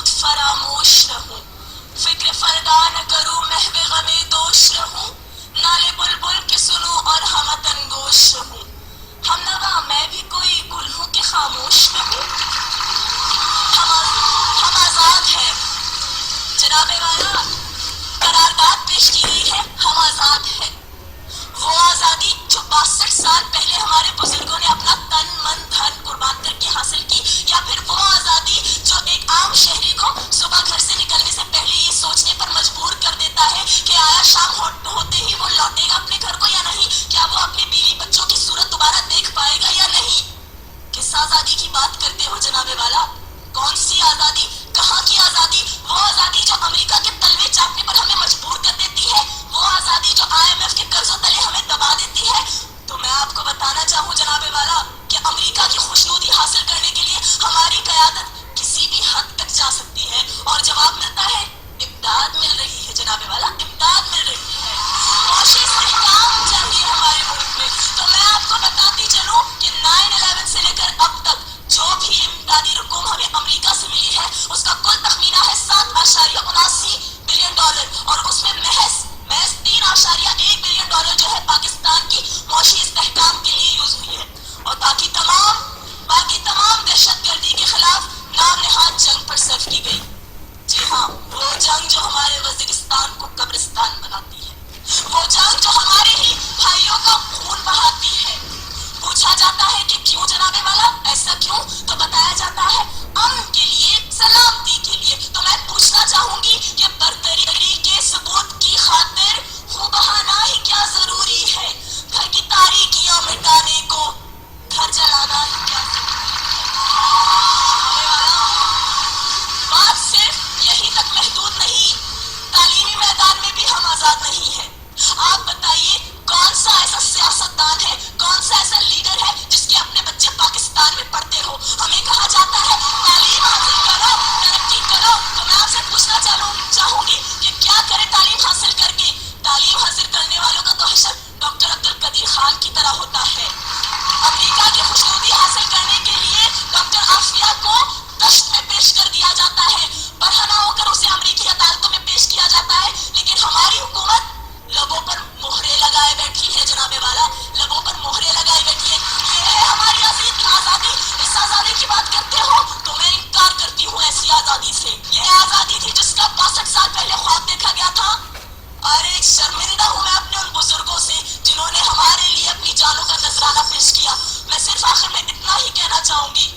خود فراموش رہوں، فکر فردا نہ کروں محو غمِ دوش رہوں، نالے بلبل کے سنوں اور ہمتن گوش رہوں، ہم نوا میں بھی کوئی گل ہوں کہ خاموش رہوں، ہم آزاد ہیں جناب والا، قرارداد پیش کی گئی ہے، ہم آزاد ہیں، وہ آزادی جو 62 سال پہلے ہمارے بزرگوں نے اپنا تن من دھن قربان کر کے حاصل کی، یا پھر وہ آزادی جو ایک عام شہری کو صبح گھر سے نکلنے سے پہلے یہ سوچنے پر مجبور کر دیتا ہے کہ آیا شام ہوتے ہی وہ لوٹے گا اپنے گھر کو یا نہیں، کیا وہ اپنی بیوی بچوں کی صورت دوبارہ دیکھ پائے گا یا نہیں۔ کس آزادی کی بات کرتے ہو جناب والا؟ کون سی آزادی؟ کہاں کی آزادی؟ وہ آزادی جو امریکہ کے تلوے چاٹنے پر ہمیں مجبور کر دیتی ہے، وہ آزادی جو IMF کے قرضوں تلے ہمیں دبا دیتی ہے۔ تو میں آپ کو بتانا چاہوں جناب والا کہ امریکہ کی خوشنودی حاصل کرنے کے لیے ہماری قیادت کسی بھی حد تک جا سکتی ہے، اور جواب ملتا ہے امداد مل رہی ہے جناب والا، امداد مل رہی ہے، معاشی استحکام چاہیے ہمارے ملک میں۔ تو میں آپ کو بتاتی چلوں کہ 9/11 سے لے کر اب تک جو بھی امدادی رقوم ہمیں امریکہ سے ملی ہے اس کا کل تخمینہ ہے $7.79 بلین، اور اس میں محض $3.1 بلین جو ہے پاکستان کی معاشی استحکام کے لیے یوز ہوئی ہے، اور باقی تمام دہشت گردی کے خلاف نام نہاد جنگ پر صرف کی گئی۔ جی ہاں، وہ جنگ جو ہمارے وزیرستان کو قبرستان بناتی ہے، وہ جنگ جو ہمارے ہی بھائیوں کا خون بہاتی ہے۔ پوچھا جاتا ہے کہ کیوں جناب والا، ایسا کیوں؟ تو بتایا جاتا ہے امن کے لیے، سلامتی کے لیے۔ تو میں پوچھنا چاہوں گی کہ برتری کے ثبوت کی خاطر خوں بہانا ہی کیا ضروری ہے؟ گھر کی تاریکیاں مٹانے کو گھر جلانا ہی کیا ضروری ہے؟ بات صرف یہی تک محدود نہیں، تعلیمی میدان میں بھی ہم آزاد نہیں ہیں۔ آپ بتائیے کون سا ایسا سیاستدان ہے، کون سا ایسا لیڈر ہے جس کے اپنے بچے پاکستان میں پڑھتے ہو؟ ہمیں کہا جاتا ہے تعلیم حاصل کرو، ترقی کرو۔ تو میں آپ سے پوچھنا چاہوں گی کہ کیا کرے تعلیم حاصل کر کے؟ تعلیم حاصل کرنے والوں کا تو حشر ڈاکٹر عبدالقدیر خان کی طرح ہوتا ہے۔ امریکہ کی خوشنودی حاصل کرنے کے لیے ڈاکٹر عافیہ کو دشت میں پیش کر دیا جاتا ہے، برہنہ ہو کر اسے امریکی عدالتوں میں پیش کیا جاتا ہے، لیکن ہماری حکومت لبوں پر مہرے لگائے بیٹھی ہے جناب والا، لبوں پر مہرے لگائے بیٹھی ہے۔ یہ ہے ہماری آزادی۔ اس آزادی کی بات کرتے ہو تو میں انکار کرتی ہوں ایسی آزادی سے۔ یہ آزادی تھی جس کا 62 سال پہلے خواب دیکھا گیا تھا، اور ایک شرمندہ ہوں میں اپنے ان بزرگوں سے جنہوں نے ہمارے لیے اپنی جانوں کا نذرانہ پیش کیا۔ میں صرف آخر میں اتنا ہی کہنا چاہوں گی